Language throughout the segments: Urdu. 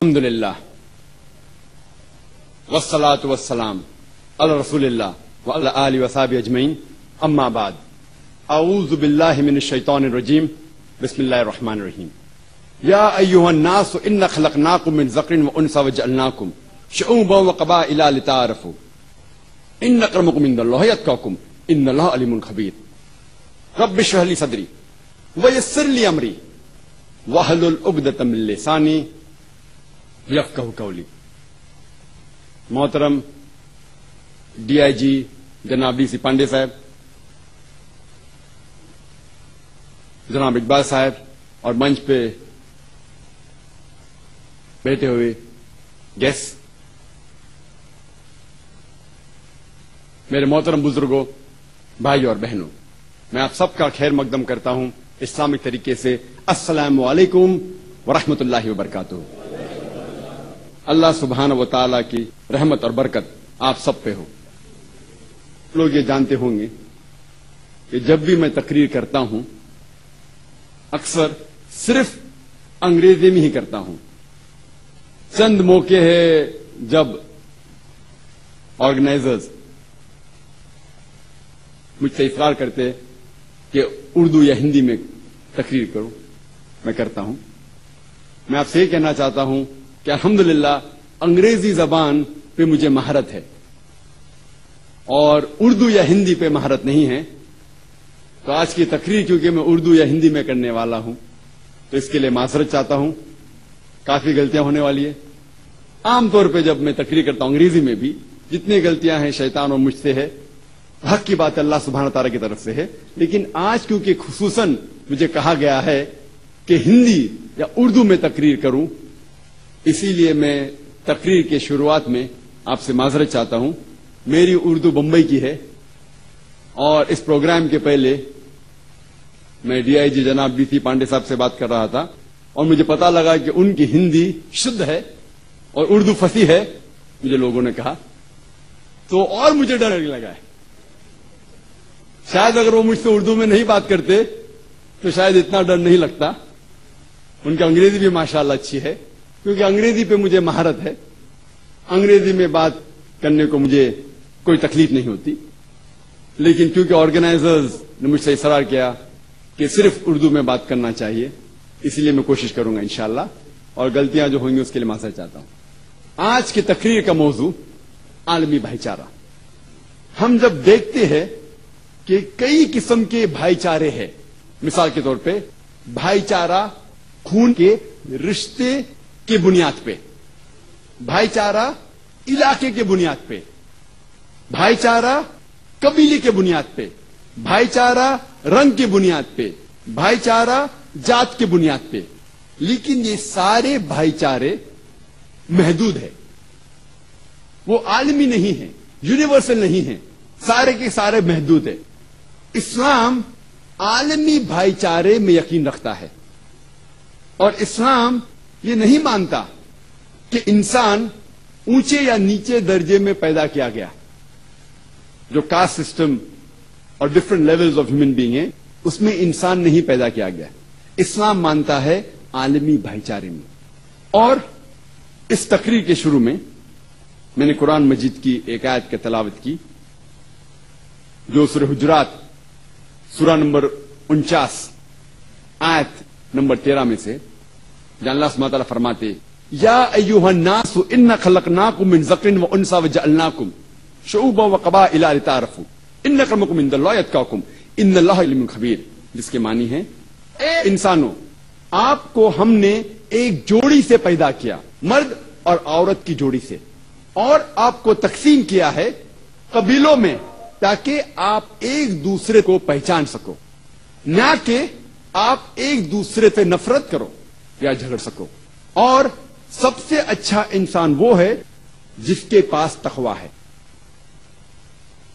الحمدللہ والصلاة والسلام علی رسول اللہ وعلی آلہ وصحبہ اجمعین، اما بعد، اعوذ باللہ من الشیطان الرجیم، بسم اللہ الرحمن الرحیم۔ یا ایھا الناس انا خلقناکم من ذکر وانثی وجعلناکم شعوبا وقبائل لتعارفوا ان اکرمکم عند اللہ اتقاکم ان اللہ علیم خبیر۔ رب اشرح لی صدری ویسر لی امری واحلل عقدۃ من لسانی یفقہوا قولی۔ محترم ڈی آئی جی جناب ڈی سی پانڈے صاحب، جناب اقبال صاحب اور منچ پہ بیٹھے ہوئے گیسٹ، میرے محترم بزرگوں، بھائی اور بہنوں، میں آپ سب کا خیر مقدم کرتا ہوں اسلامک طریقے سے۔ السلام علیکم ورحمۃ اللہ وبرکاتہ۔ اللہ سبحانہ و تعالی کی رحمت اور برکت آپ سب پہ ہو۔ لوگ یہ جانتے ہوں گے کہ جب بھی میں تقریر کرتا ہوں اکثر صرف انگریزی میں ہی کرتا ہوں۔ چند موقع ہے جب آرگنائزرز مجھ سے اصرار کرتے کہ اردو یا ہندی میں تقریر کرو، میں کرتا ہوں۔ میں آپ سے یہ کہنا چاہتا ہوں کہ الحمدللہ انگریزی زبان پہ مجھے مہارت ہے اور اردو یا ہندی پہ مہارت نہیں ہے، تو آج کی تقریر کیونکہ میں اردو یا ہندی میں کرنے والا ہوں تو اس کے لیے معذرت چاہتا ہوں، کافی غلطیاں ہونے والی ہیں۔ عام طور پہ جب میں تقریر کرتا ہوں انگریزی میں بھی جتنی غلطیاں ہیں شیطان اور مجھ سے ہے، حق کی بات اللہ سبحانہ تعالیٰ کی طرف سے ہے، لیکن آج کیونکہ خصوصاً مجھے کہا گیا ہے کہ ہندی یا اردو میں تقریر کروں، اسی لیے میں تقریر کے شروعات میں آپ سے معذرت چاہتا ہوں۔ میری اردو بمبئی کی ہے اور اس پروگرام کے پہلے میں ڈی آئی جی جناب ڈی سی پانڈے صاحب سے بات کر رہا تھا اور مجھے پتا لگا کہ ان کی ہندی شدھ ہے اور اردو فصیح ہے، مجھے لوگوں نے کہا، تو اور مجھے ڈر لگا ہے شاید اگر وہ مجھ سے اردو میں نہیں بات کرتے تو شاید اتنا ڈر نہیں لگتا۔ ان کی انگریزی بھی ماشاءاللہ اچھی ہے کیونکہ انگریزی پہ مجھے مہارت ہے، انگریزی میں بات کرنے کو مجھے کوئی تکلیف نہیں ہوتی، لیکن کیونکہ آرگنائزرز نے مجھ سے اصرار کیا کہ صرف اردو میں بات کرنا چاہیے، اسی لیے میں کوشش کروں گا انشاءاللہ، اور غلطیاں جو ہوں گی اس کے لیے معذرت چاہتا ہوں۔ آج کی تقریر کا موضوع عالمی بھائی چارہ۔ ہم جب دیکھتے ہیں کہ کئی قسم کے بھائی چارے ہیں، مثال کے طور پہ بھائی چارہ خون کے رشتے کی بنیاد پہ، بھائی چارہ علاقے کے بنیاد پہ، بھائی چارہ قبیلے کے بنیاد پہ، بھائی چارہ رنگ کی بنیاد پہ، بھائی چارہ جات کی بنیاد پہ، لیکن یہ سارے بھائی چارے محدود ہیں، وہ عالمی نہیں ہیں، یونیورسل نہیں ہیں، سارے کے سارے محدود ہیں۔ اسلام عالمی بھائی چارے میں یقین رکھتا ہے اور اسلام یہ نہیں مانتا کہ انسان اونچے یا نیچے درجے میں پیدا کیا گیا، جو کاسٹ سسٹم اور different levels of human being ہیں اس میں انسان نہیں پیدا کیا گیا۔ اسلام مانتا ہے عالمی بھائی چارے میں۔ اور اس تقریر کے شروع میں میں نے قرآن مجید کی ایک آیت کی تلاوت کی جو سورہ حجرات سورہ نمبر 49 آیت نمبر 13 میں سے، جہاں اللہ سبحانہ تعالیٰ فرماتے یا ایھا الناس انا خلقناکم من ذکر وانثی وجعلناکم شعوبا وقبائل لتعارفوا ان اکرمکم عند اللہ اتقاکم ان اللہ علیم خبیر، جس کے معنی ہے اے انسانوں، آپ کو ہم نے ایک جوڑی سے پیدا کیا، مرد اور عورت کی جوڑی سے، اور آپ کو تقسیم کیا ہے قبیلوں میں تاکہ آپ ایک دوسرے کو پہچان سکو، نہ کہ آپ ایک دوسرے سے نفرت کرو یا جھگڑ سکو۔ اور سب سے اچھا انسان وہ ہے جس کے پاس تقوی ہے۔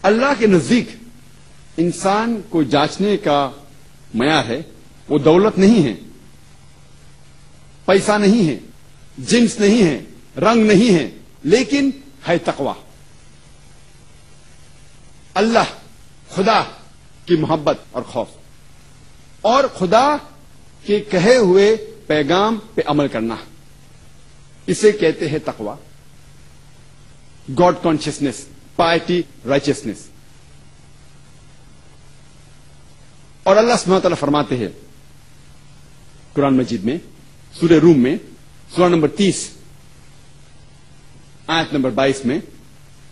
اللہ کے نزدیک انسان کو جانچنے کا معیار ہے، وہ دولت نہیں ہے، پیسہ نہیں ہے، جنس نہیں ہے، رنگ نہیں ہے، لیکن ہے تقوی۔ اللہ، خدا کی محبت اور خوف، اور خدا کے کہے ہوئے پیغام پہ عمل کرنا۔ اسے کہتے ہیں تقوی، گاڈ کانشیسنس، پائٹی، رائچسنس. اور اللہ سبحانہ و تعالیٰ فرماتے ہیں قرآن مجید میں سورہ روم میں سورہ نمبر 30 آیت نمبر 22 میں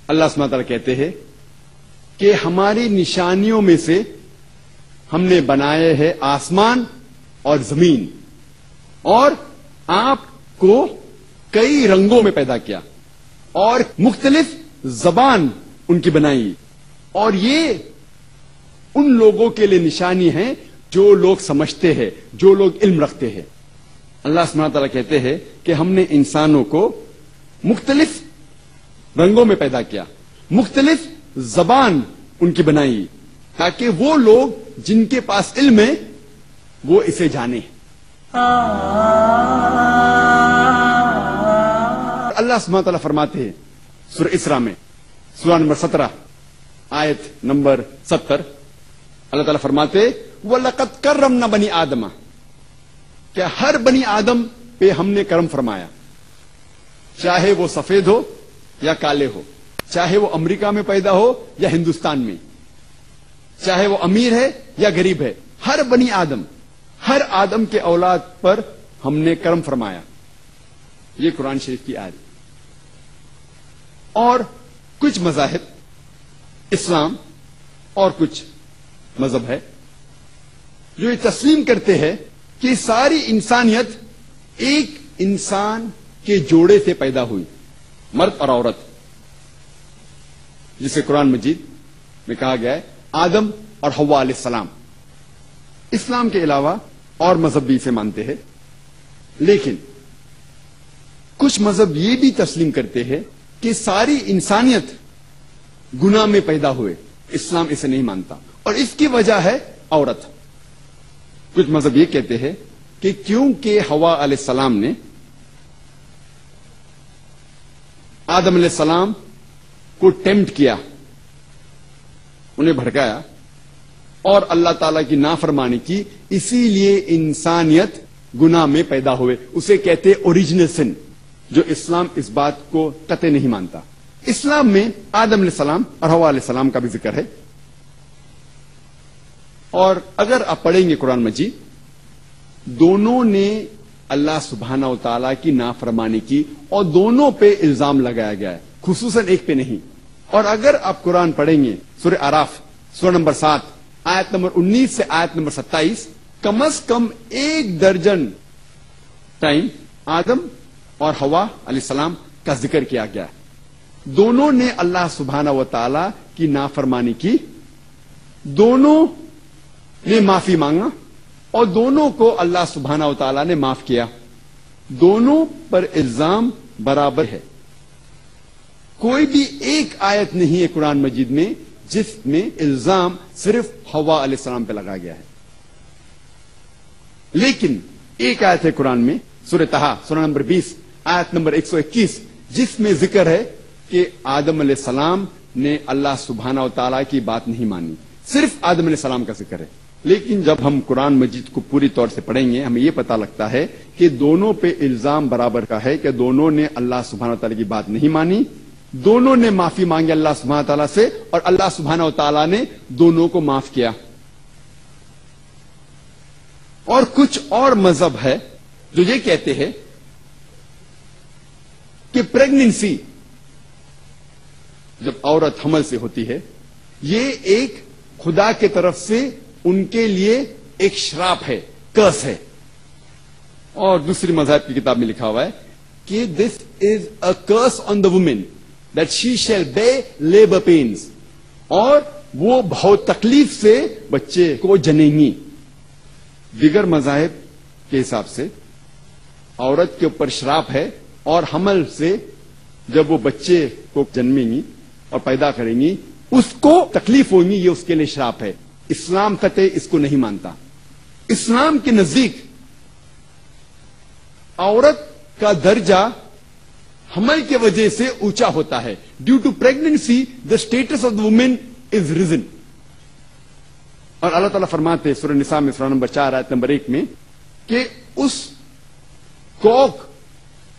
اللہ سبحانہ و تعالیٰ کہتے ہیں کہ ہماری نشانیوں میں سے ہم نے بنائے ہیں آسمان اور زمین، اور آپ کو کئی رنگوں میں پیدا کیا اور مختلف زبان ان کی بنائی، اور یہ ان لوگوں کے لیے نشانی ہے جو لوگ سمجھتے ہیں، جو لوگ علم رکھتے ہیں. اللہ سبحانہ تعالیٰ کہتے ہیں کہ ہم نے انسانوں کو مختلف رنگوں میں پیدا کیا، مختلف زبان ان کی بنائی، تاکہ وہ لوگ جن کے پاس علم ہے وہ اسے جانیں. اللہ سبحانہ تعالیٰ فرماتے ہیں سورہ اسراء میں سورہ نمبر 17 آیت نمبر 70، اللہ تعالیٰ فرماتے وَلَقَدْ كَرَّمْنَا بَنِي آدَمَ، کہ ہر بنی آدم پہ ہم نے کرم فرمایا، چاہے وہ سفید ہو یا کالے ہو، چاہے وہ امریکہ میں پیدا ہو یا ہندوستان میں، چاہے وہ امیر ہے یا غریب ہے، ہر بنی آدم، ہر آدم کے اولاد پر ہم نے کرم فرمایا. یہ قرآن شریف کی آیت. اور کچھ مذاہب، اسلام اور کچھ مذہب ہے جو یہ تسلیم کرتے ہیں کہ ساری انسانیت ایک انسان کے جوڑے سے پیدا ہوئی، مرد اور عورت، جسے قرآن مجید میں کہا گیا ہے آدم اور حوا علیہ السلام. اسلام کے علاوہ اور مذہب بھی اسے مانتے ہیں، لیکن کچھ مذہب یہ بھی تسلیم کرتے ہیں کہ ساری انسانیت گناہ میں پیدا ہوئے. اسلام اسے نہیں مانتا، اور اس کی وجہ ہے عورت. کچھ مذہب یہ کہتے ہیں کہ کیونکہ حوا علیہ السلام نے آدم علیہ السلام کو ٹیمپٹ کیا، انہیں بھڑکایا اور اللہ تعالی کی نافرمانی کی، اسی لیے انسانیت گناہ میں پیدا ہوئے. اسے کہتے اوریجنل سن، جو اسلام اس بات کو قطعی نہیں مانتا. اسلام میں آدم علیہ السلام اور حوا علیہ السلام کا بھی ذکر ہے، اور اگر آپ پڑھیں گے قرآن مجید، دونوں نے اللہ سبحانہ و تعالیٰ کی نافرمانی کی اور دونوں پہ الزام لگایا گیا ہے، خصوصاً ایک پہ نہیں. اور اگر آپ قرآن پڑھیں گے سورہ اعراف سورہ نمبر 7 آیت نمبر 19 سے آیت نمبر 27، کم از کم 1 درجن ٹائم آدم اور حوا علیہ السلام کا ذکر کیا گیا ہے. دونوں نے اللہ سبحانہ و تعالی کی نافرمانی کی، دونوں نے معافی مانگا اور دونوں کو اللہ سبحانہ و تعالی نے معاف کیا. دونوں پر الزام برابر ہے. کوئی بھی ایک آیت نہیں ہے قرآن مجید میں جس میں الزام صرف حوا علیہ السلام پہ لگا گیا ہے. لیکن ایک آیت ہے قرآن میں سورہ طہ سورہ نمبر 20 آیت نمبر 121، جس میں ذکر ہے کہ آدم علیہ السلام نے اللہ سبحانہ و تعالیٰ کی بات نہیں مانی. صرف آدم علیہ السلام کا ذکر ہے. لیکن جب ہم قرآن مجید کو پوری طور سے پڑھیں گے ہمیں یہ پتا لگتا ہے کہ دونوں پہ الزام برابر کا ہے کہ دونوں نے اللہ سبحانہ و تعالیٰ کی بات نہیں مانی، دونوں نے معافی مانگی اللہ سبحانہ و تعالیٰ سے، اور اللہ سبحانہ و تعالیٰ نے دونوں کو معاف کیا. اور کچھ اور مذہب ہے جو یہ کہتے ہیں کہ پریگننسی، جب عورت حمل سے ہوتی ہے، یہ ایک خدا کی طرف سے ان کے لیے ایک شراپ ہے، کرس ہے. اور دوسری مذہب کی کتاب میں لکھا ہوا ہے کہ this is a curse on the woman that she shall be labour pains, اور وہ بہت تکلیف سے بچے کو جنیں گی. دیگر مذاہب کے حساب سے عورت کے اوپر شراپ ہے، اور حمل سے جب وہ بچے کو جنمیں گی اور پیدا کریں گی اس کو تکلیف ہوگی، یہ اس کے لیے شراپ ہے. اسلام قطعی اس کو نہیں مانتا. اسلام کے نزدیک عورت کا درجہ حمل کی وجہ سے اونچا ہوتا ہے. Due to pregnancy the status of the woman is reason. اور اللہ تعالیٰ فرماتے سورہ نساء میں سورہ نمبر 4 آیت نمبر 1 میں کہ اس کوک